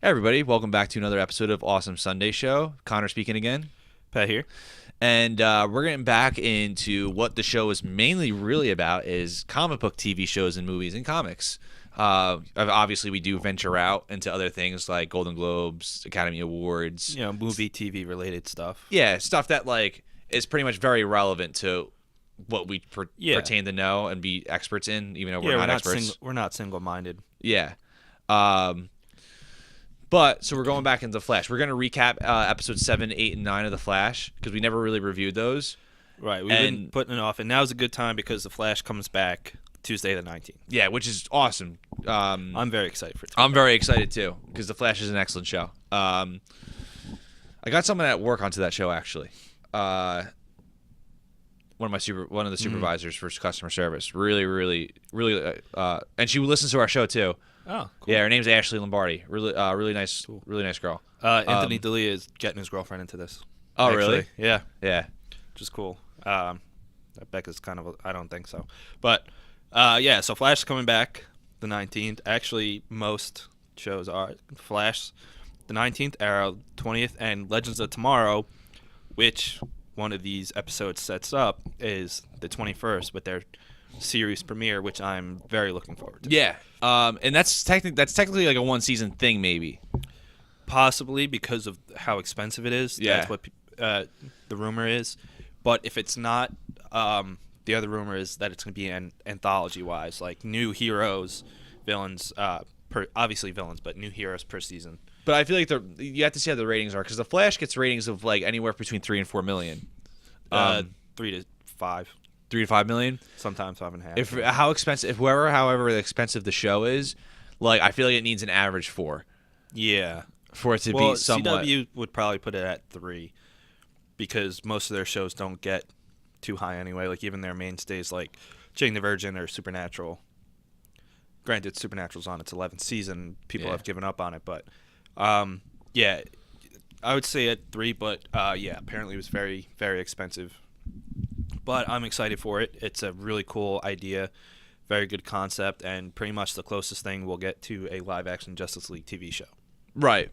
Hey everybody, welcome back to another episode of Awesome Sunday Show. Connor speaking again. Pat here. And we're getting back into what the show is mainly really about is comic book TV shows and movies and comics. Obviously, we do venture out into other things like Golden Globes, Academy Awards. Movie, TV related stuff. Yeah, stuff that like is pretty much very relevant to what we pertain to know and be experts in, even though we're not experts. We're not single-minded. Yeah. So we're going back into The Flash. We're going to recap episodes 7, 8, and 9 of The Flash because we never really reviewed those. Right. We've been putting it off, and now's a good time because The Flash comes back Tuesday the 19th. Yeah, which is awesome. I'm very excited for it. I'm very excited, too, because The Flash is an excellent show. I got someone at work onto that show, actually. One of the supervisors for customer service. Really, and she listens to our show, too. Oh, cool. Yeah, her name's Ashley Lombardi. Really nice, Cool. Really nice girl. Anthony D'Elia is getting his girlfriend into this. Oh, actually. really? Yeah, Yeah. which is cool. Becca's kind of I don't think so. But, so Flash is coming back the 19th. Actually, most shows are Flash the 19th, Arrow 20th, and Legends of Tomorrow, which one of these episodes sets up, is the 21st with their series premiere, which I'm very looking forward to. Yeah. And that's technically like a one season thing, maybe. Possibly because of how expensive it is. Yeah. That's what the rumor is. But if it's not, the other rumor is that it's going to be anthology-wise, like new heroes, villains, obviously villains, but new heroes per season. But I feel like you have to see how the ratings are because the Flash gets ratings of like anywhere between 3 and 4 million. 3 to 5. 3 to 5 million. Sometimes 5.5. However expensive the show is, like I feel like it needs an average 4. Yeah. For it to be somewhat. CW would probably put it at 3 because most of their shows don't get too high anyway. Like even their mainstays like Jane the Virgin or Supernatural. Granted, Supernatural's on its 11th season. People have given up on it, but I would say at 3. But apparently it was very, very expensive. But I'm excited for it. It's a really cool idea, very good concept, and pretty much the closest thing we'll get to a live-action Justice League TV show. Right.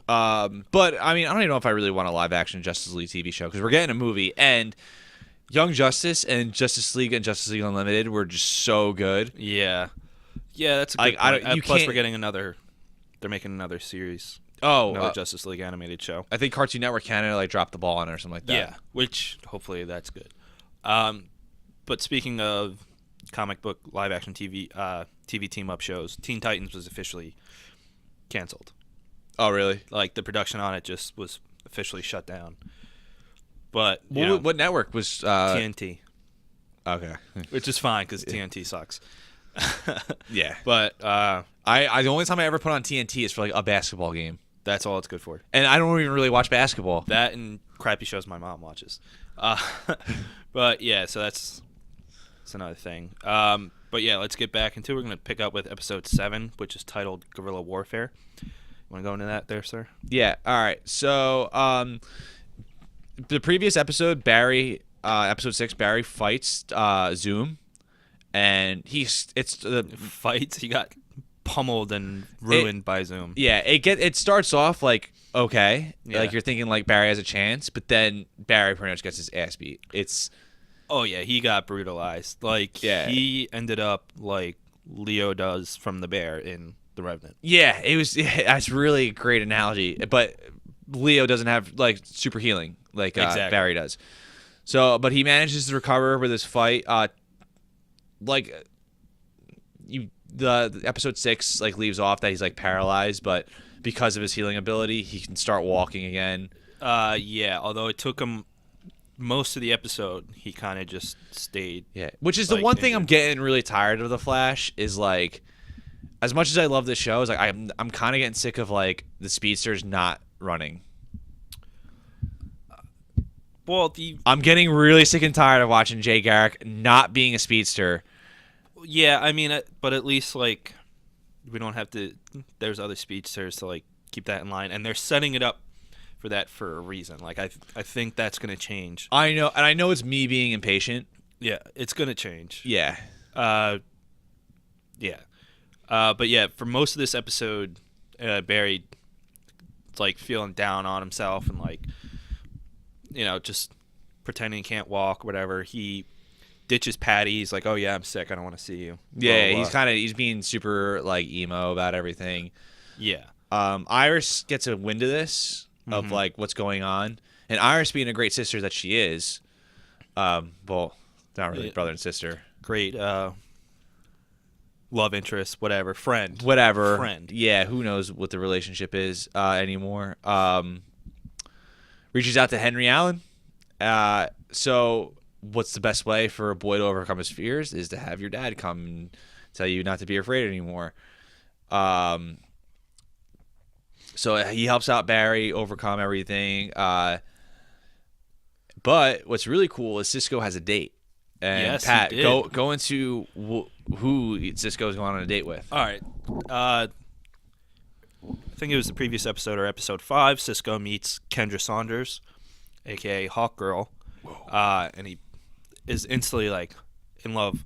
But I mean, I don't even know if I really want a live-action Justice League TV show because we're getting a movie, and Young Justice and Justice League Unlimited were just so good. Yeah, that's a good point. Plus, we're getting another. They're making another series. Another Justice League animated show. I think Cartoon Network Canada like dropped the ball on it or something like that. Yeah, which hopefully that's good. But speaking of comic book live action TV team up shows, Teen Titans was officially canceled. Oh, really? Like the production on it just was officially shut down. But what network was TNT? Okay, which is fine because TNT sucks. Yeah, but the only time I ever put on TNT is for like a basketball game. That's all it's good for. And I don't even really watch basketball. That and crappy shows my mom watches. But yeah, so that's another thing. But yeah, let's get back into it. We're going to pick up with episode 7, which is titled Guerrilla Warfare. You want to go into that there, sir? Yeah, all right. So the previous episode, episode 6, Barry fights Zoom. And fights. He got pummeled and ruined by Zoom. Yeah, it starts off like okay, like you're thinking like Barry has a chance, but then Barry pretty much gets his ass beat. He got brutalized. Like he ended up like Leo does from the Bear in The Revenant. Yeah, that's really a great analogy. But Leo doesn't have like super healing like Barry does. So, but he manages to recover with his fight. The episode 6 like leaves off that he's like paralyzed, but because of his healing ability, he can start walking again. Although it took him most of the episode, he kind of just stayed. Yeah, which is the one thing I'm getting really tired of The Flash is like, as much as I love this show, is like I'm kind of getting sick of like the speedsters not running. I'm getting really sick and tired of watching Jay Garrick not being a speedster. Yeah, I mean, but at least like we don't have to. There's other speedsters to like keep that in line, and they're setting it up for that for a reason. Like I think that's gonna change. I know, and I know it's me being impatient. Yeah, it's gonna change. Yeah. But yeah, for most of this episode, Barry like feeling down on himself and like, just pretending he can't walk, whatever. He ditches Patty. He's like, "Oh yeah, I'm sick. I don't want to see you." Yeah, Blah, blah, blah. he's being super like emo about everything. Yeah. Iris gets a wind of this of Mhm. like what's going on, and Iris being a great sister that she is, well, not really Yeah. brother and sister, Great love interest, whatever, friend. whatever. Friend. Yeah, who knows what the relationship is anymore. Reaches out to Henry Allen. So what's the best way for a boy to overcome his fears is to have your dad come and tell you not to be afraid anymore. So he helps out Barry overcome everything. But what's really cool is Cisco has a date. And Yes, he Pat, did. go into who Cisco is going on a date with. All right. I think it was the previous episode or episode 5. Cisco meets Kendra Saunders, aka Hawk Girl, and he is instantly like in love.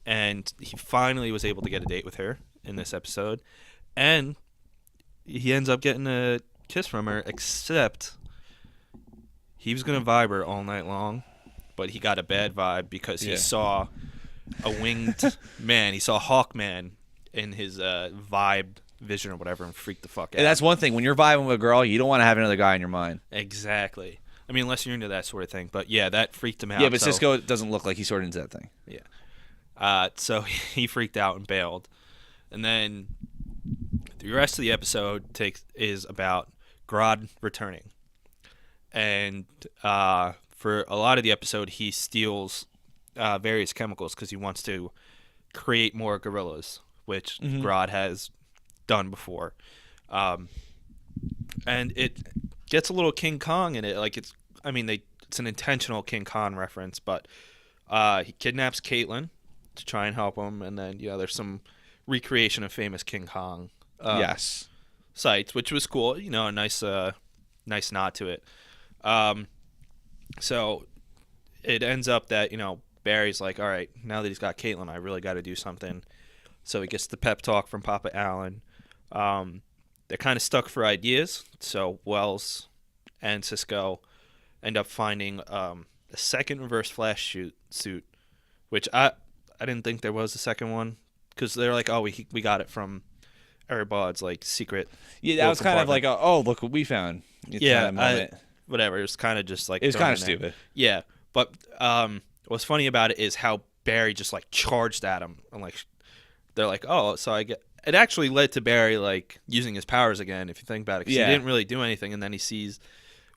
And he finally was able to get a date with her in this episode, and he ends up getting a kiss from her. Except he was gonna vibe her all night long, but he got a bad vibe because he Yeah. saw a winged man. He saw Hawkman in his vibe vision or whatever and freaked the fuck out. And that's one thing. When you're vibing with a girl, you don't want to have another guy in your mind. Exactly. I mean, unless you're into that sort of thing. But yeah, that freaked him out. Yeah, but so, Cisco doesn't look like he's sort of into that thing. Yeah. So he freaked out and bailed. And then the rest of the episode is about Grodd returning. And for a lot of the episode, he steals various chemicals because he wants to create more gorillas, which Grodd has done before. And it gets a little King Kong in it. Like it's an intentional King Kong reference, but he kidnaps Caitlin to try and help him, and then there's some recreation of famous King Kong Yes. sites, which was cool. A nice nod to it. So it ends up that Barry's like, all right, now that he's got Caitlin, I really got to do something. So he gets the pep talk from Papa Allen. They're kind of stuck for ideas, so Wells and Cisco end up finding a second Reverse Flash suit, which I didn't think there was a second one, because they're like, oh, we got it from Erebod's like secret. Yeah, that was kind of like, look what we found. It's Yeah, kind of moment. whatever. It was kind of just like It was thrown kind of in there. stupid. Yeah, but what's funny about it is how Barry just like charged at him, and like they're like, oh, so I get. It actually led to Barry like using his powers again, if you think about it. 'Cause Yeah. he didn't really do anything, and then he sees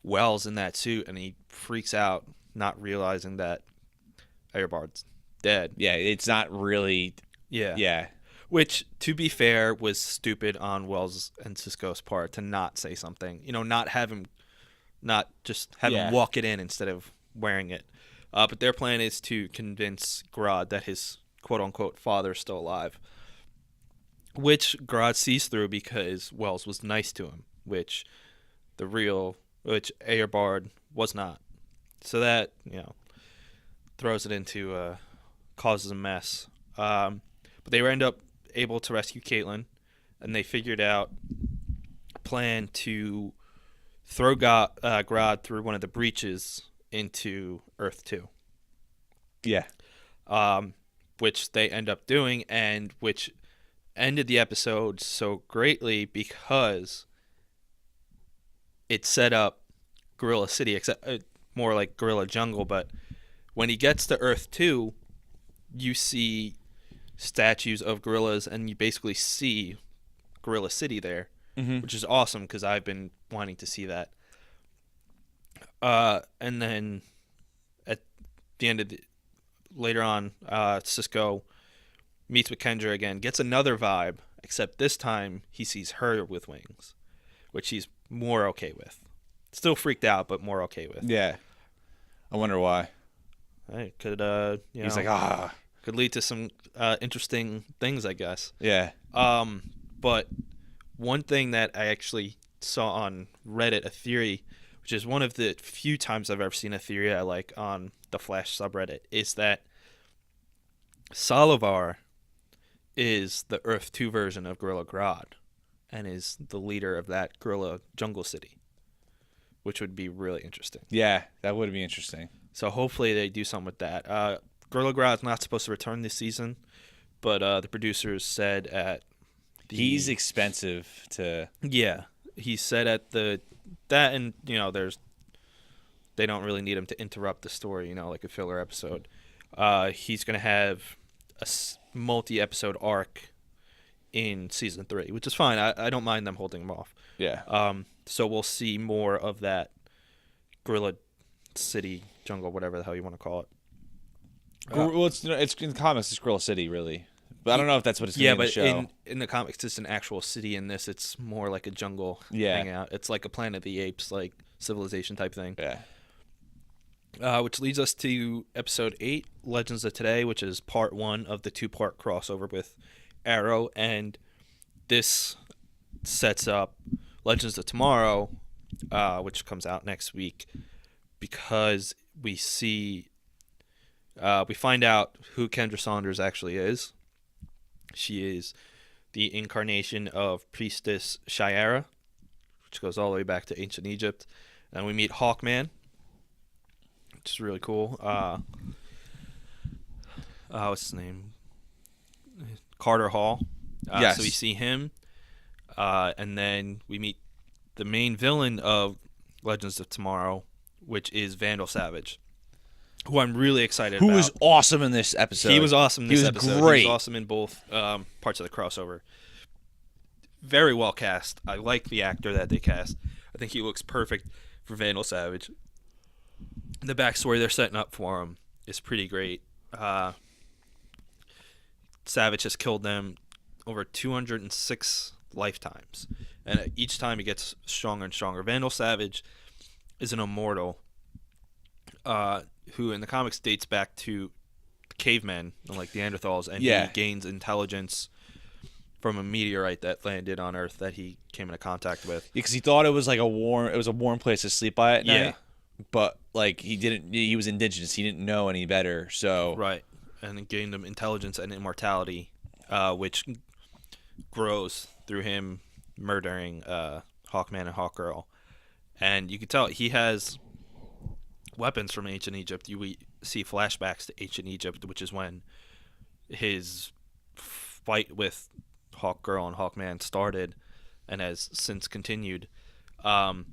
Wells in that suit, and he freaks out, not realizing that Erebod's dead. Yeah, it's not really. Yeah. Yeah. Which, to be fair, was stupid on Wells and Cisco's part to not say something. Not have him walk it in instead of wearing it. But their plan is to convince Grodd that his quote-unquote father is still alive, which Grodd sees through because Wells was nice to him, which Eobard was not. So that, throws it into, causes a mess. But they end up able to rescue Caitlin, and they figured out a plan to throw Grodd through one of the breaches into Earth 2. Yeah. Which they end up doing, and which ended the episode so greatly because it set up Gorilla City, except more like Gorilla Jungle. But when he gets to Earth 2, you see statues of gorillas, and you basically see Gorilla City there, which is awesome because I've been wanting to see that. And then at the end of later on, Cisco meets with Kendra again, gets another vibe, except this time he sees her with wings, which he's more okay with. Still freaked out, but more okay with. Yeah. I wonder why. Hey, could He's like, could lead to some interesting things, I guess. Yeah. But one thing that I actually saw on Reddit, a theory, which is one of the few times I've ever seen a theory I like on the Flash subreddit, is that Salivar is the Earth 2 version of Gorilla Grodd, and is the leader of that Gorilla Jungle City, which would be really interesting. Yeah, that would be interesting. So hopefully they do something with that. Gorilla Grodd is not supposed to return this season, but the producers said at He's expensive to. Yeah, he said at that, and they don't really need him to interrupt the story, like a filler episode. He's gonna have a multi-episode arc in season 3, which is fine. I don't mind them holding him off. Yeah. So we'll see more of that Gorilla City, Jungle, whatever the hell you want to call it. Well, it's in the comics. It's Gorilla City, really. But I don't know if that's what it's going to be in the show. Yeah, but in the comics, it's an actual city. In this, it's more like a jungle hangout. It's like a Planet of the Apes, like civilization type thing. Yeah. Which leads us to episode 8, Legends of Today, which is part 1 of the 2-part crossover with Arrow. And this sets up Legends of Tomorrow, which comes out next week, because we find out who Kendra Saunders actually is. She is the incarnation of Priestess Shiera, which goes all the way back to ancient Egypt. And we meet Hawkman, which is really cool. What's his name? Carter Hall. Yes. So we see him. And then we meet the main villain of Legends of Tomorrow, which is Vandal Savage, who I'm really excited about. Who was awesome in this episode. He was awesome in this episode. Great. He was awesome in both parts of the crossover. Very well cast. I like the actor that they cast. I think he looks perfect for Vandal Savage. The backstory they're setting up for him is pretty great. Savage has killed them over 206 lifetimes. And each time he gets stronger and stronger. Vandal Savage is an immortal who in the comics dates back to cavemen, like Neanderthals, and he gains intelligence from a meteorite that landed on Earth that he came into contact with. Because he thought it was like a warm place to sleep by at night. But like he was indigenous. He didn't know any better. So right, and it gained him intelligence and immortality, which grows through him murdering Hawkman and Hawkgirl. And you can tell he has weapons from ancient Egypt. We see flashbacks to ancient Egypt, which is when his fight with Hawkgirl and Hawkman started and has since continued. And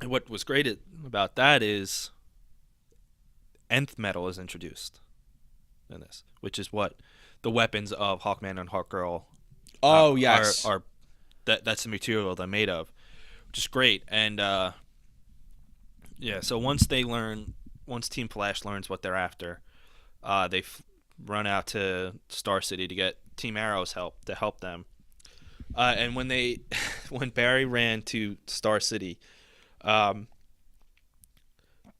what was great about that is nth metal is introduced in this, which is what the weapons of Hawkman and Hawkgirl are that's the material they're made of, which is great. And so once Team Flash learns what they're after, they run out to Star City to get Team Arrow's help to help them. And when Barry ran to Star City,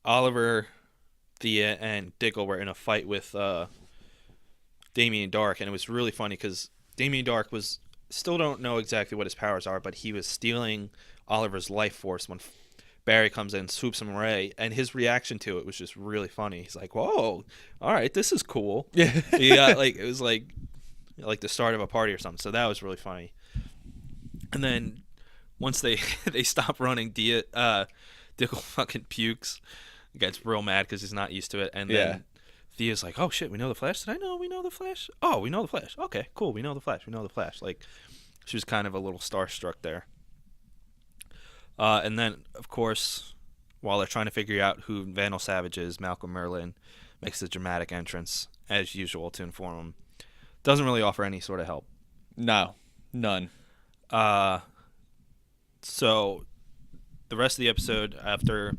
Oliver, Thea, and Diggle were in a fight with Damien Dark, and it was really funny because Damien Dark still don't know exactly what his powers are, but he was stealing Oliver's life force when Barry comes in, swoops him away, and his reaction to it was just really funny. He's like, "Whoa, all right, this is cool." Yeah, it was like the start of a party or something. So that was really funny. And then once they stop running, Diggle fucking pukes, gets real mad because he's not used to it, and then Thea's like, "Oh shit, we know the Flash." Did I know we know the Flash? Oh, we know the Flash. Okay, cool. We know the Flash. We know the Flash. Like, she was kind of a little starstruck there. And then, of course, while they're trying to figure out who Vandal Savage is, Malcolm Merlyn makes a dramatic entrance, as usual, to inform him. Doesn't really offer any sort of help. No, none. So the rest of the episode, after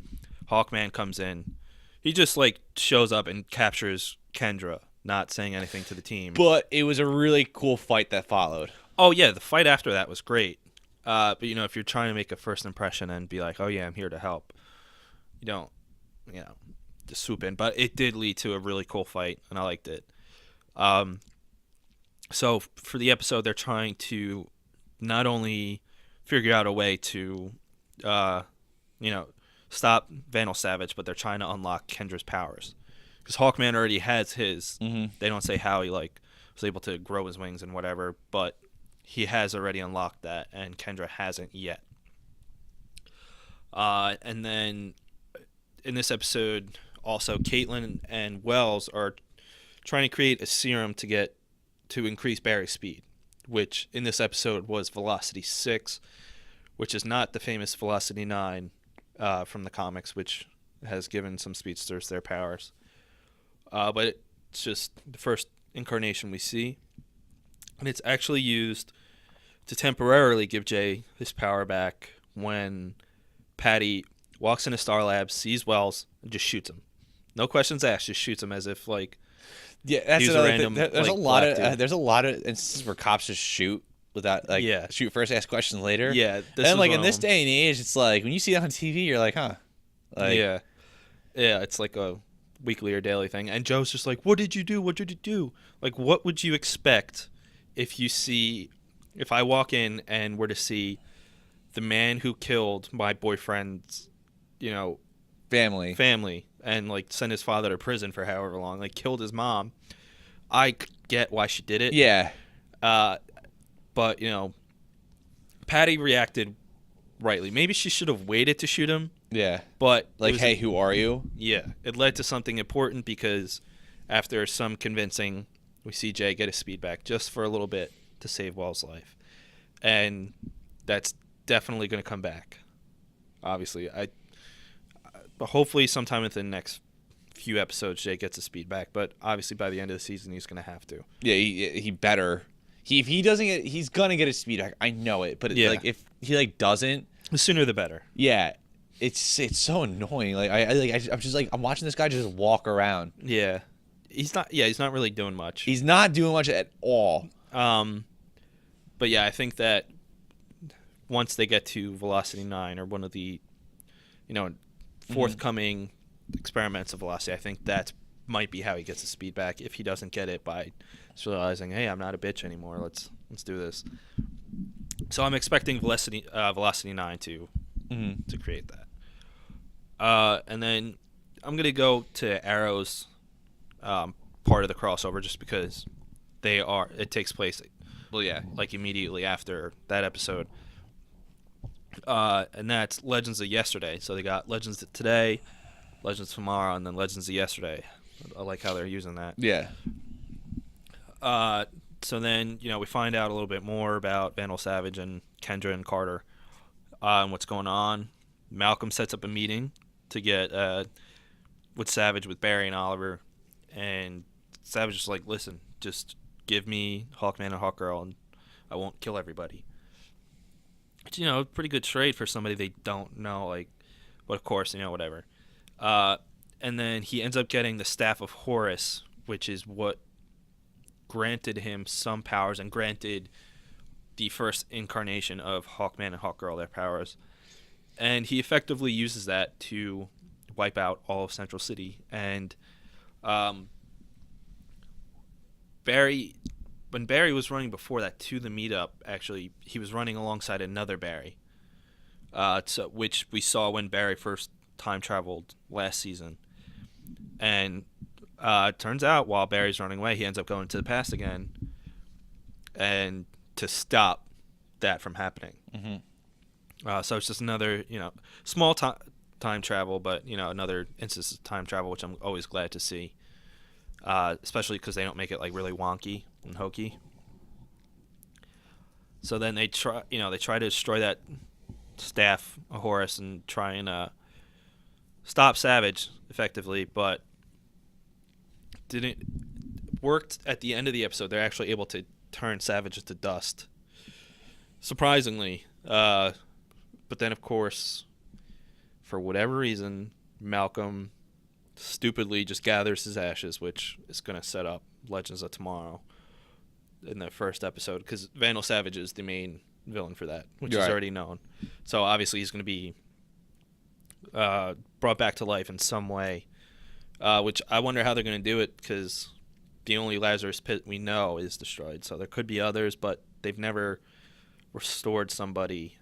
Hawkman comes in, he just shows up and captures Kendra, not saying anything to the team. But it was a really cool fight that followed. Oh yeah, the fight after that was great. But if you're trying to make a first impression and be like, "Oh yeah, I'm here to help," you don't, just swoop in. But it did lead to a really cool fight, and I liked it. So for the episode, they're trying to not only figure out a way to, stop Vandal Savage, but they're trying to unlock Kendra's powers. Because Hawkman already has his. Mm-hmm. They don't say how he was able to grow his wings and whatever, but he has already unlocked that, and Kendra hasn't yet. And then in this episode, also, Caitlin and Wells are trying to create a serum to increase Barry's speed, which in this episode was Velocity 6, which is not the famous Velocity 9 from the comics, which has given some speedsters their powers. But it's just the first incarnation we see, and it's actually used to temporarily give Jay his power back when Patty walks into Star Labs, sees Wells, and just shoots him. No questions asked, just shoots him as if like that's he's a random. There's like, there's a lot of instances where cops just shoot without shoot first, ask questions later. Yeah, and like in this day and age, it's like when you see it on TV, you're like, huh? Like, yeah, it's like a weekly or daily thing. And Joe's just like, "What did you do? What did you do? Like, what would you expect if I walk in and were to see the man who killed my boyfriend's, family and like sent his father to prison for however long, like killed his mom. I get why she did it. Yeah. But Patty reacted rightly. Maybe she should have waited to shoot him. Yeah. But like, hey, who are you? Yeah. It led to something important because after some convincing, we see Jay get his speed back just for a little bit to save Wells' life. And that's definitely going to come back. Obviously, but hopefully sometime within the next few episodes, Jay gets his speed back. But obviously by the end of the season, he's going to have to. Yeah, he better. If he doesn't get, he's gonna get his speed back. I know it, but like if he doesn't, the sooner the better. Yeah, it's so annoying. Like I'm just like I'm watching this guy just walk around. Yeah, he's not really doing much. He's not doing much at all. But yeah, I think that once they get to Velocity 9 or one of the, forthcoming experiments of Velocity, I think that might be how he gets his speed back if he doesn't get it by just realizing, hey, I'm not a bitch anymore. Let's do this. So I'm expecting Velocity 9 to create that. And then I'm gonna go to Arrow's part of the crossover just because it takes place. Well, yeah, like immediately after that episode. And that's Legends of Yesterday. So they got Legends of Today, Legends of Tomorrow, and then Legends of Yesterday. I like how they're using that. Yeah. So then, we find out a little bit more about Vandal Savage and Kendra and Carter and what's going on. Malcolm sets up a meeting to get with Savage, with Barry and Oliver. And Savage is like, listen, just give me Hawkman and Hawkgirl and I won't kill everybody. Which, pretty good trade for somebody they don't know, but of course, whatever. And then he ends up getting the Staff of Horus, which is what granted him some powers and granted the first incarnation of Hawkman and Hawkgirl their powers. And he effectively uses that to wipe out all of Central City. And when Barry was running before that to the meetup, actually, he was running alongside another Barry, which we saw when Barry first time traveled last season. And it turns out while Barry's running away, he ends up going to the past again, and to stop that from happening. Mm-hmm. So it's just another, small time travel, but another instance of time travel, which I'm always glad to see, especially because they don't make it really wonky and hokey. So then they try to destroy that Staff of Horus and try and stop Savage effectively, but didn't worked at the end of the episode. They're actually able to turn Savage to dust, surprisingly. But then, of course, for whatever reason, Malcolm stupidly just gathers his ashes, which is going to set up Legends of Tomorrow in the first episode, because Vandal Savage is the main villain for that, which is already known. So obviously he's going to be brought back to life in some way, which I wonder how they're going to do it, because the only Lazarus Pit we know is destroyed. So there could be others, but they've never restored somebody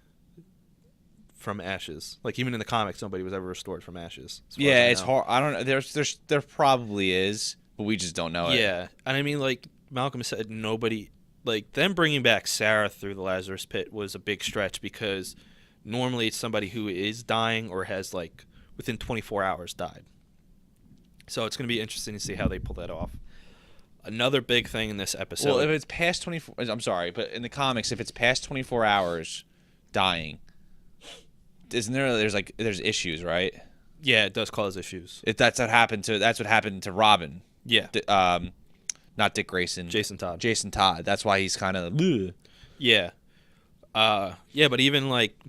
from ashes. Even in the comics, nobody was ever restored from ashes. Yeah, it's hard. I don't know. There probably is, but we just don't know it. Yeah, and I mean, Malcolm said nobody like them bringing back Sarah through the Lazarus Pit was a big stretch because normally it's somebody who is dying or has like within 24 hours died. So it's going to be interesting to see how they pull that off. Another big thing in this episode. Well, if it's past 24, I'm sorry, but in the comics, if it's past 24 hours dying, isn't there? There's issues, right? Yeah, it does cause issues. That's what happened to Robin. Yeah. Not Dick Grayson. Jason Todd. Jason Todd. That's why he's kind of. Yeah. Yeah, but even like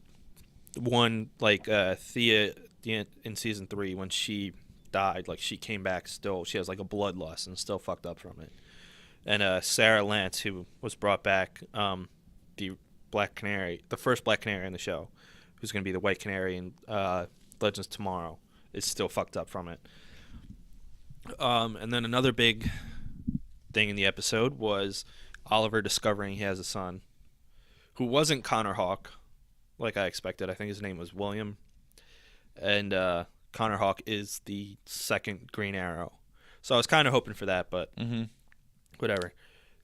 one like Thea in season 3 when she died, like she came back still. She has like a bloodlust and still fucked up from it. And Sarah Lance, who was brought back, the Black Canary, the first Black Canary in the show, who's going to be the White Canary in Legends Tomorrow, is still fucked up from it. And then another big thing in the episode was Oliver discovering he has a son who wasn't Connor Hawke, like I expected. I think his name was William. And Connor Hawke is the second Green Arrow. So I was kind of hoping for that, but whatever.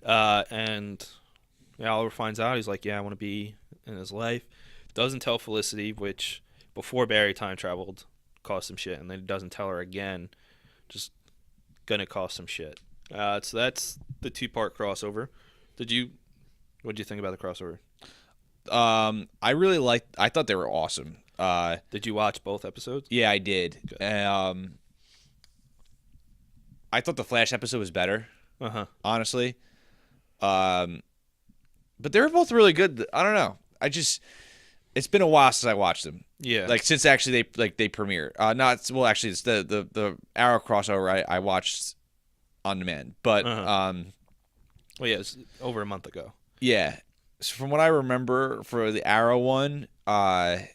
And Oliver finds out. He's like, yeah, I want to be in his life. Doesn't tell Felicity, which before Barry time traveled caused some shit. And then he doesn't tell her again. Just going to cause some shit. So that's the 2-part crossover. What did you think about the crossover? I thought they were awesome. Did you watch both episodes? Yeah, I did. I thought the Flash episode was better. Honestly. But they were both really good. I don't know. It's been a while since I watched them. Yeah. Like since actually they premiered. Actually it's the Arrow crossover I watched on demand. But well, yeah, it's over a month ago. Yeah. So from what I remember for the Arrow one, there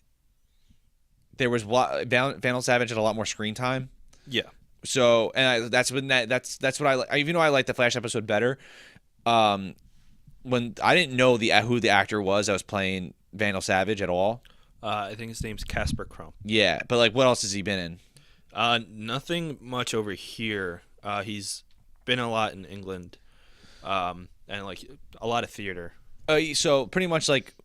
was Vandal Savage had a lot more screen time. Yeah. So that's what I like. Even though I like the Flash episode better, when I didn't know who the actor was that was playing Vandal Savage at all. I think his name's Casper Crump. Yeah, but like, what else has he been in? Nothing much over here. He's been a lot in England, and like a lot of theater. So pretty much like,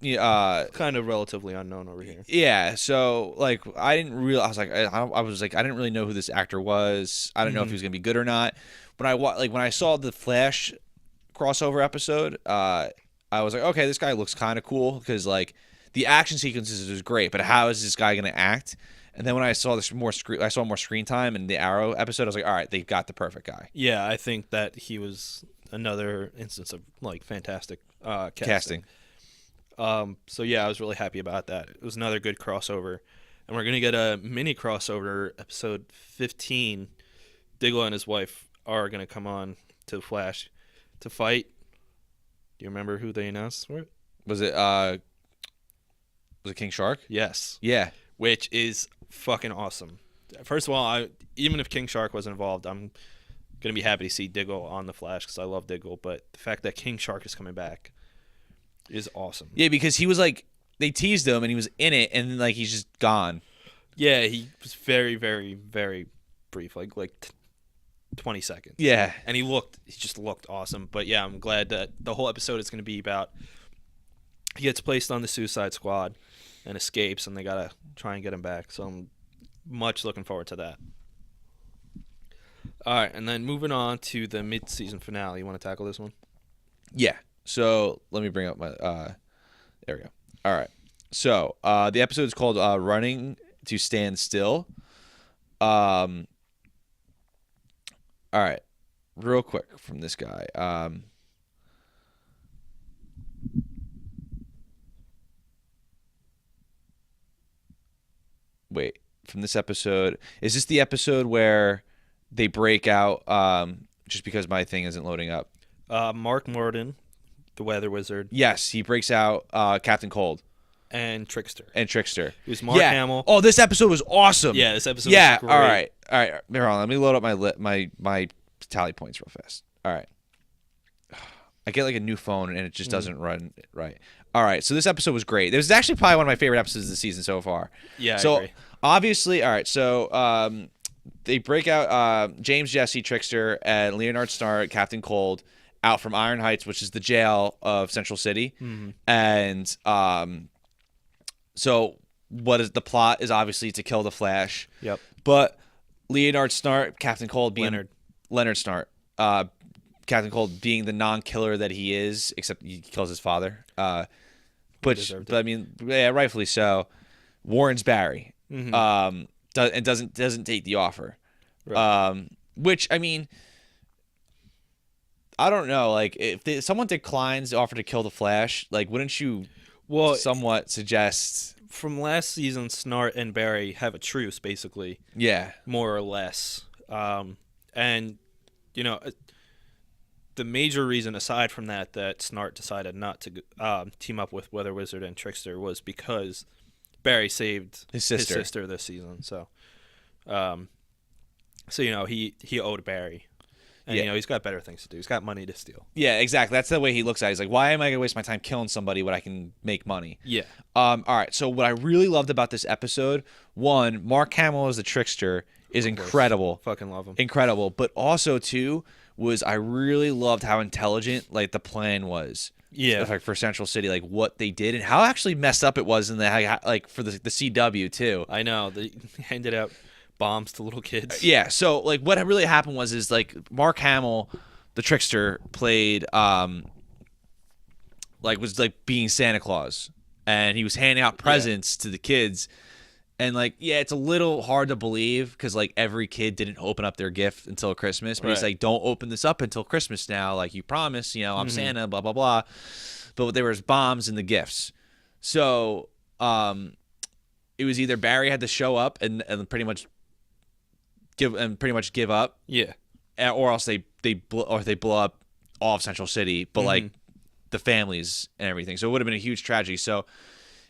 kind of relatively unknown over here. Yeah. So like, I didn't really know who this actor was. I didn't know if he was gonna be good or not. When I saw the Flash crossover episode, I was like, okay, this guy looks kind of cool because like the action sequences is great, but how is this guy gonna act? And then when I saw more screen time in the Arrow episode, I was like, all right, they got the perfect guy. Yeah, I think that he was another instance of like fantastic casting. So yeah, I was really happy about that. It was another good crossover, and we're gonna get a mini crossover episode 15. Diggle and his wife are gonna come on to the Flash to fight. Do you remember who they announced for it? Was it King Shark? Yes. Yeah. Which is fucking awesome. First of all, even if King Shark wasn't involved, I'm gonna be happy to see Diggle on the Flash because I love Diggle. But the fact that King Shark is coming back is awesome. Yeah, because he was like, they teased him and he was in it, and then like he's just gone. Yeah, he was very, very, very brief, like 20 seconds. Yeah, and he just looked awesome. But yeah, I'm glad that the whole episode is going to be about he gets placed on the Suicide Squad and escapes, and they gotta try and get him back. So I'm much looking forward to that. All right, and then moving on to the mid-season finale. You want to tackle this one? Yeah. So let me bring up my. There we go. All right. So the episode is called "Running to Stand Still." All right. Real quick from this guy. Wait. From this episode, is this the episode where they break out? Just because my thing isn't loading up. Mark Morden, the Weather Wizard. Yes, he breaks out Captain Cold. And Trickster. It was Mark Hamill. Oh, this episode was awesome. Yeah, this episode was great. All right. Hold on. Let me load up my tally points real fast. All right. I get like a new phone and it just doesn't run right. All right. So this episode was great. This is actually probably one of my favorite episodes of the season so far. Yeah, I agree. So obviously, all right. So they break out James, Jesse, Trickster, and Leonard Snart, Captain Cold, out from Iron Heights, which is the jail of Central City. And so what is the plot is obviously to kill the Flash. Yep. But Leonard Snart, Captain Cold being Leonard Snart, Captain Cold being the non-killer that he is, except he kills his father. But I mean, yeah, rightfully so. Warrens Barry, and doesn't take the offer. Right. Which, I mean, I don't know. Like, if someone declines the offer to kill the Flash, like, wouldn't you somewhat suggest? From last season, Snart and Barry have a truce, basically. Yeah. More or less. And, you know, the major reason, aside from that Snart decided not to team up with Weather Wizard and Trickster was because Barry saved his sister this season. So, you know, he owed Barry. And, you know, he's got better things to do. He's got money to steal. Yeah, exactly. That's the way he looks at it. He's like, why am I going to waste my time killing somebody when I can make money? Yeah. All right. So what I really loved about this episode, one, Mark Hamill as the Trickster is incredible. Fucking love him. Incredible. But also, too, was I really loved how intelligent, like, the plan was. Yeah. Like, for Central City, like, what they did and how actually messed up it was in the, like, for the CW, too. I know. They handed out bombs to little kids. Yeah, so like what really happened was like Mark Hamill, the Trickster, played was being Santa Claus, and he was handing out presents to the kids, and like it's a little hard to believe because like every kid didn't open up their gift until Christmas, but he's like, don't open this up until Christmas now, like you promised, you know, I'm Santa, blah blah blah, but there was bombs in the gifts, so it was either Barry had to show up and pretty much give up, or else they blow up all of Central City, but like the families and everything. So it would have been a huge tragedy. So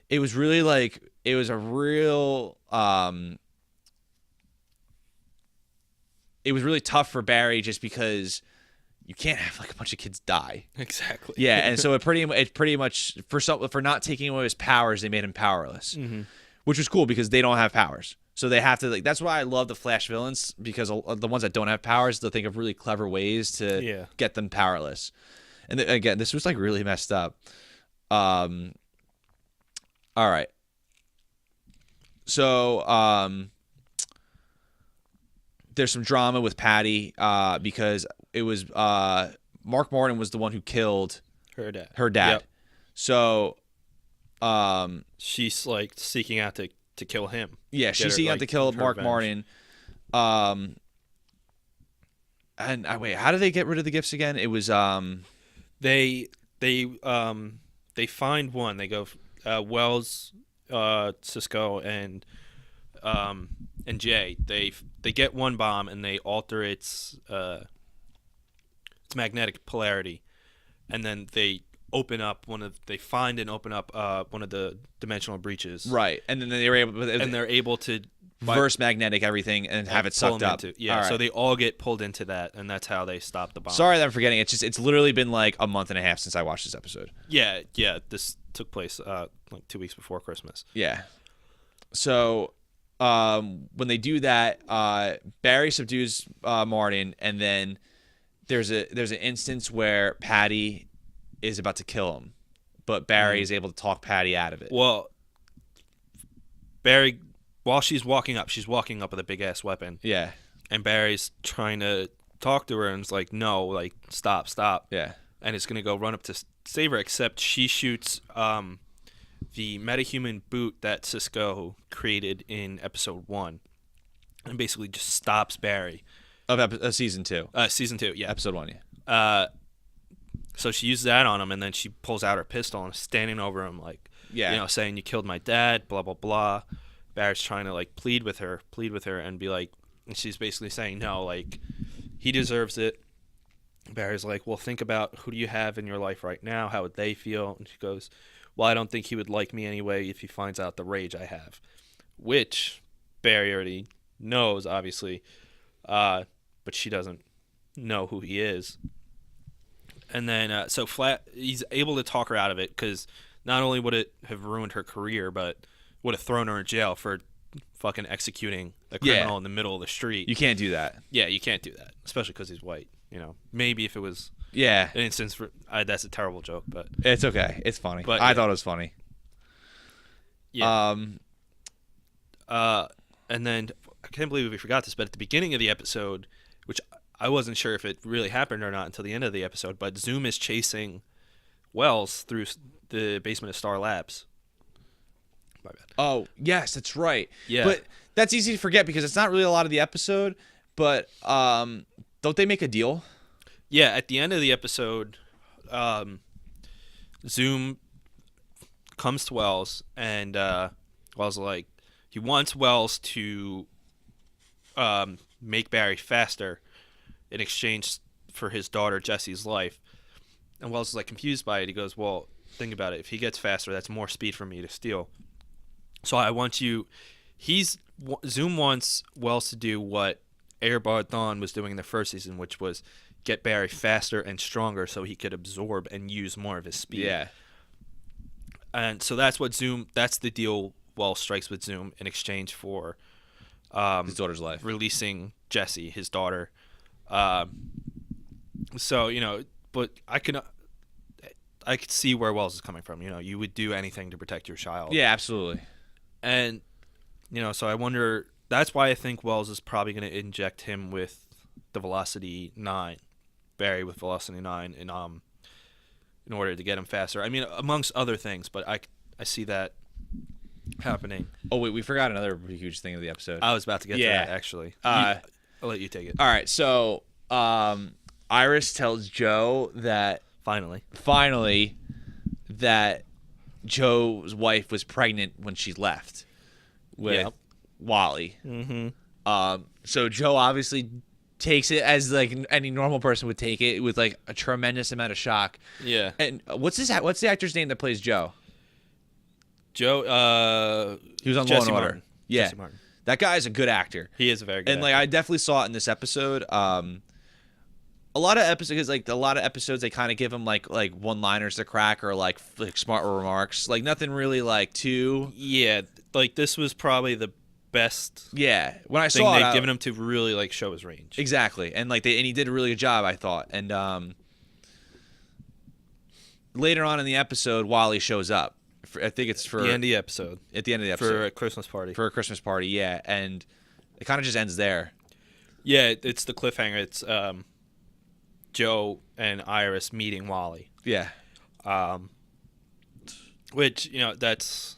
it was really like it was a real. It was really tough for Barry just because you can't have like a bunch of kids die. Exactly. Yeah, and so it pretty much for not taking away his powers, they made him powerless, which was cool because they don't have powers. So they have to like. That's why I love the Flash villains, because the ones that don't have powers, they'll think of really clever ways to get them powerless. And again, this was like really messed up. All right. So there's some drama with Patty because it was Mark Martin was the one who killed her dad. Yep. So she's like seeking out to kill him. Yeah, she's seeking out to kill Mark Martin. And wait, how did they get rid of the gifts again? It was they find one. They go Wells, Cisco, and Jay. They get one bomb and they alter its magnetic polarity, and then they open up one of the dimensional breaches. Right, and then they're able to reverse magnetic everything and have it sucked up. So they all get pulled into that, and that's how they stop the bomb. Sorry that I'm forgetting. It's literally been like a month and a half since I watched this episode. Yeah. This took place like 2 weeks before Christmas. Yeah. So when they do that, Barry subdues Martin, and then there's an instance where Patty is about to kill him, but Barry is able to talk Patty out of it. Well, Barry, while she's walking up with a big ass weapon. Yeah. And Barry's trying to talk to her, and it's like, no, like stop. Yeah. And it's gonna go run up to save her, except she shoots the metahuman boot that Cisco created in episode 1, and basically just stops Barry. Of season 2. Season 2, yeah. Episode 1, yeah. So she uses that on him, and then she pulls out her pistol and is standing over him, like, saying, you killed my dad, blah, blah, blah. Barrett's trying to, like, plead with her and be like, and she's basically saying, no, like, he deserves it. Barry's like, well, think about who do you have in your life right now? How would they feel? And she goes, well, I don't think he would like me anyway if he finds out the rage I have, which Barry already knows, obviously, but she doesn't know who he is. And then, he's able to talk her out of it, because not only would it have ruined her career, but would have thrown her in jail for fucking executing a criminal in the middle of the street. You can't do that. Yeah, you can't do that, especially because he's white. You know, maybe if it was Yeah, an instance for that's a terrible joke, but it's okay. It's funny. But, I yeah. thought it was funny. yeah. And then I can't believe we forgot this, but at the beginning of the episode, which I wasn't sure if it really happened or not until the end of the episode, but Zoom is chasing Wells through the basement of Star Labs. My bad. Oh, yes, that's right. Yeah. But that's easy to forget because it's not really a lot of the episode, but don't they make a deal? Yeah, at the end of the episode, Zoom comes to Wells, and Wells is like, he wants Wells to make Barry faster in exchange for his daughter Jesse's life. And Wells is like confused by it. He goes, well, think about it. If he gets faster, that's more speed for me to steal. So I want you. Zoom wants Wells to do what Eobard Thawne was doing in the first season, which was get Barry faster and stronger so he could absorb and use more of his speed. Yeah. And so that's the deal Wells strikes with Zoom in exchange for His daughter's life. releasing Jesse, his daughter. So, but I could see where Wells is coming from. You would do anything to protect your child. Yeah, absolutely. And, so I wonder, that's why I think Wells is probably going to inject him with the Velocity 9, Barry with Velocity 9 in order to get him faster. I mean, amongst other things, but I see that happening. Oh, wait, we forgot another huge thing of the episode. I was about to get to Yeah. that, actually. Uh, I'll let you take it. All right, so Iris tells Joe that finally that Joe's wife was pregnant when she left with Yep. Wally. Mm-hmm. So Joe obviously takes it as like any normal person would take it, with like a tremendous amount of shock. Yeah. And what's the actor's name that plays Joe? Joe, He was on Jesse Law and Order. Martin. Yeah. Jesse Martin. That guy is a good actor. He is a very good And like actor. I definitely saw it in this episode. A lot of episodes, they kind of give him like one-liners to crack, or like smart remarks, like nothing really like too. Yeah, like this was probably the best Yeah, when I thing saw it, they've given him to really like show his range. exactly, and he did a really good job, I thought. And later on in the episode, Wally shows up. I think it's for The end of the episode. at the end of the episode For a Christmas party. for a Christmas party. Yeah, and it kind of just ends there. Yeah, it's the cliffhanger. It's Joe and Iris meeting Wally. Yeah, Which, that's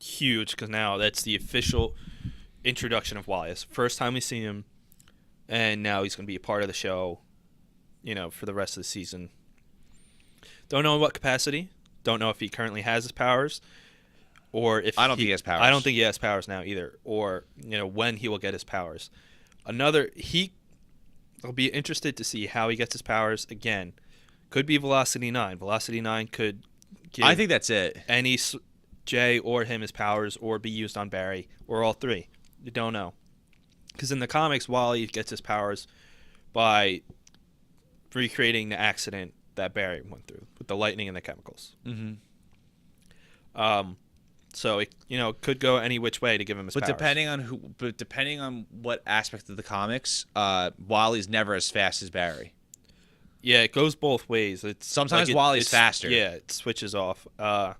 huge because now that's the official introduction of Wally. It's the first time we see him, and now he's going to be a part of the show, for the rest of the season. Don't know in what capacity. Don't know if he currently has his powers, or if I don't think he has powers. I don't think he has powers now either, or when he will get his powers. I'll be interested to see how he gets his powers again. Could be Velocity 9. Velocity 9 could give I think that's it. any Jay or him his powers, or be used on Barry, or all three. You don't know. Because in the comics, Wally gets his powers by recreating the accident that Barry went through with the lightning and the chemicals. Mm-hmm. So it could go any which way to give him his But powers. depending on what aspect of the comics, Wally's never as fast as Barry. Yeah, it goes both ways. It's Sometimes Wally's faster. Yeah, it switches off. I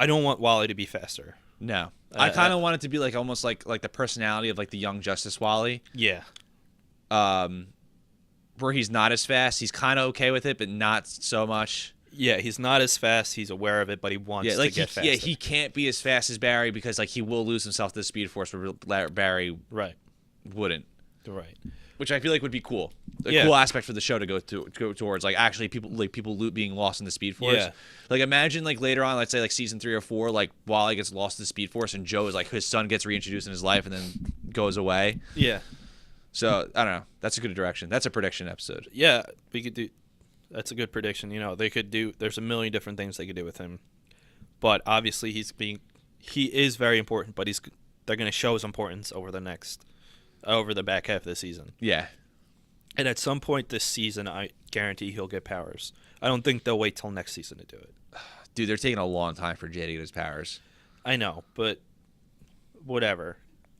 don't want Wally to be faster. No, I kind of want it to be like almost like the personality of like the Young Justice Wally, Yeah. where he's not as fast. He's kind of okay with it, but not so much. Yeah, he's not as fast. He's aware of it, but he wants Yeah, like to get faster. he can't be as fast as Barry because like he will lose himself to the Speed Force, where Barry Right. wouldn't. Right. Which I feel like would be cool. A Yeah. cool aspect for the show to go towards, like actually people being lost in the Speed Force. Yeah. Like imagine like later on, let's say like season 3 or 4, like Wally gets lost in the Speed Force and Joe is like his son gets reintroduced in his life and then goes away. Yeah. So I don't know. That's a good direction. That's a prediction episode. Yeah, we could do. That's a good prediction. They could do. There's a million different things they could do with him, but obviously he is very important. But they're going to show his importance over the back half of the season. Yeah. And at some point this season, I guarantee he'll get powers. I don't think they'll wait till next season to do it. Dude, they're taking a long time for Jay to get his powers. I know, but whatever.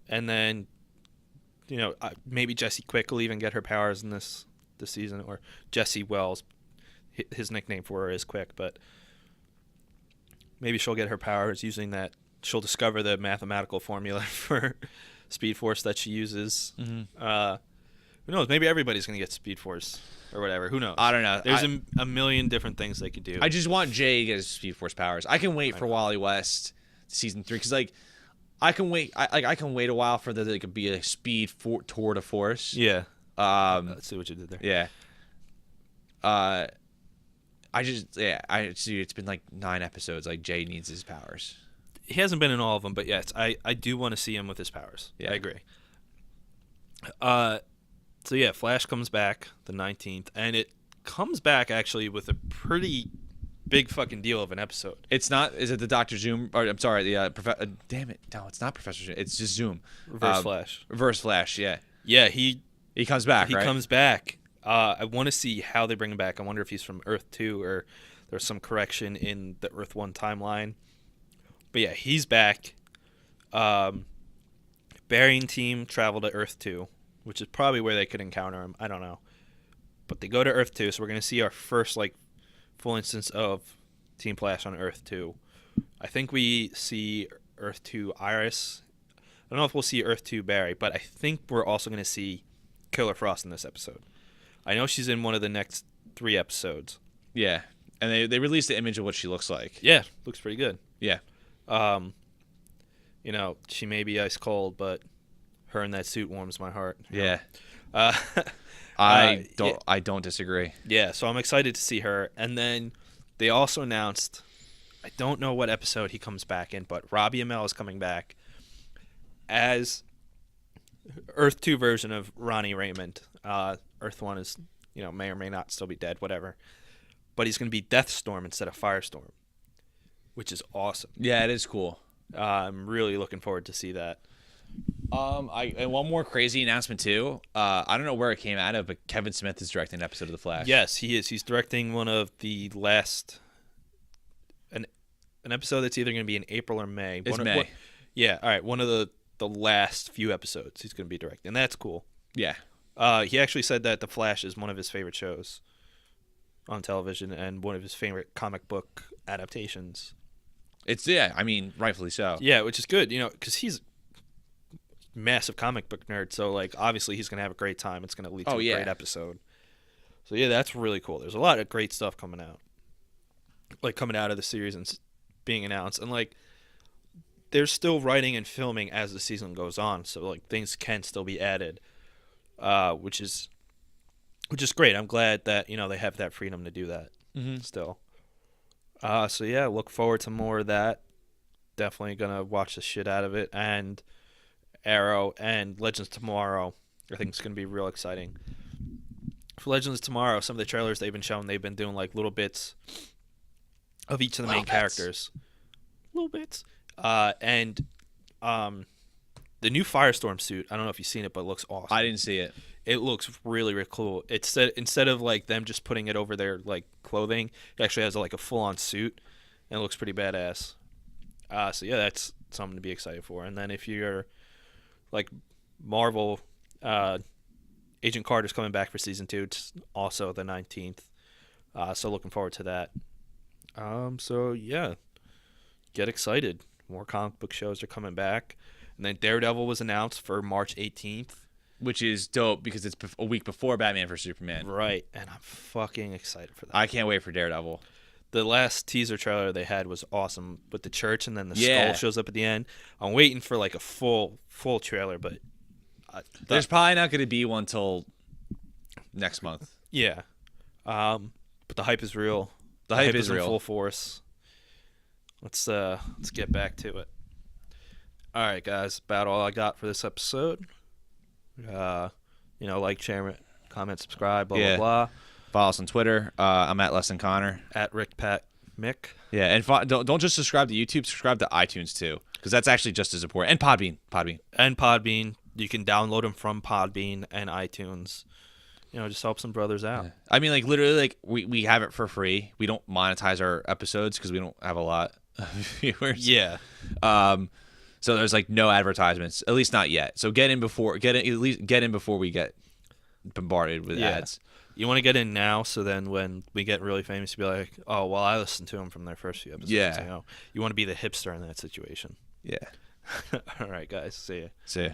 And then, maybe Jessie Quick will even get her powers in this this season, or Jessie Wells. His nickname for her is Quick, but maybe she'll get her powers using that. She'll discover the mathematical formula for Speed Force that she uses. Mm-hmm. Who knows? Maybe everybody's going to get Speed Force or whatever. Who knows? I don't know. There's a million different things they could do. I just want Jay to get his Speed Force powers. I can wait for Wally West season 3 because like I can wait. I can wait a while for there to be a Speed tour de force. Yeah. Let's see what you did there. Yeah. I see. It's been like 9 episodes. Like Jay needs his powers. He hasn't been in all of them, but yes, I do want to see him with his powers. Yeah. I agree. So yeah, Flash comes back the 19th, and it comes back actually with a pretty big fucking deal of an episode. It's not. Is it the Dr. Zoom? Or I'm sorry, the damn it, no, it's not Professor Zoom. It's just Zoom. Reverse Flash. Reverse Flash. Yeah. Yeah, he comes back. He right? comes back. I want to see how they bring him back. I wonder if he's from Earth 2 or there's some correction in the Earth 1 timeline. But yeah, he's back. Barry and team travel to Earth 2, which is probably where they could encounter him. I don't know. But they go to Earth 2, so we're going to see our first like full instance of Team Flash on Earth 2. I think we see Earth 2 Iris. I don't know if we'll see Earth 2 Barry, but I think we're also going to see Killer Frost in this episode. I know she's in one of the next 3 episodes. Yeah, and they released the image of what she looks like. Yeah, looks pretty good. Yeah. You know, she may be ice cold, but her in that suit warms my heart. Yeah. I don't disagree. Yeah, so I'm excited to see her. And then they also announced, I don't know what episode he comes back in, but Robbie Amell is coming back as Earth 2 version of Ronnie Raymond. Earth 1 is, may or may not still be dead, whatever. But he's going to be Deathstorm instead of Firestorm, which is awesome. Yeah, it is cool. I'm really looking forward to see that. And one more crazy announcement too. I don't know where it came out of, but Kevin Smith is directing an episode of The Flash. Yes, he is. He's directing one of the last an episode that's either going to be in April or May. It's May. Yeah, all right. One of the last few episodes he's going to be directing, and that's cool. Yeah. He actually said that The Flash is one of his favorite shows on television and one of his favorite comic book adaptations. Rightfully so. Yeah, which is good, because he's a massive comic book nerd, so like obviously he's gonna have a great time. It's gonna lead to a great episode. So yeah, that's really cool. There's a lot of great stuff coming out of the series and being announced, and like they're still writing and filming as the season goes on, so like things can still be added, which is great. I'm glad that they have that freedom to do that still. So yeah, look forward to more of that. Definitely gonna watch the shit out of it. And Arrow and Legends Tomorrow, I think it's gonna be real exciting. For Legends Tomorrow, some of the trailers they've been showing, they've been doing like little bits of each of the main characters. Little bits. And the new Firestorm suit, I don't know if you've seen it, but it looks awesome. I didn't see it. It looks really, really cool. Instead of like them just putting it over their like clothing, it actually has like a full-on suit, and it looks pretty badass. So yeah, that's something to be excited for. And then if you're like Marvel, Agent Carter's coming back for season 2. It's also the 19th. So looking forward to that. So yeah, get excited. More comic book shows are coming back. And then Daredevil was announced for March 18th. Which is dope because it's a week before Batman vs Superman. Right, and I'm fucking excited for that. I can't wait for Daredevil. The last teaser trailer they had was awesome with the church, and then the skull shows up at the end. I'm waiting for like a full trailer, but there's probably not going to be one till next month. Yeah, but the hype is real. The hype is in real. Full force. Let's get back to it. All right, guys, about all I got for this episode. Like, share, comment, subscribe, blah, blah, blah. Follow us on Twitter. I'm at Less Than Connor. At Rick Pat Mick. Yeah, and don't just subscribe to YouTube. Subscribe to iTunes, too, because that's actually just as important. And Podbean. And Podbean. You can download them from Podbean and iTunes. Just help some brothers out. Yeah. I mean, like, literally, like, we have it for free. We don't monetize our episodes because we don't have a lot of viewers. Yeah. So there's like no advertisements, at least not yet. So get in before we get bombarded with ads. You want to get in now, so then when we get really famous, you be like, oh, well, I listened to them from their first few episodes. Yeah. You know? You want to be the hipster in that situation. Yeah. All right, guys. See ya. See ya.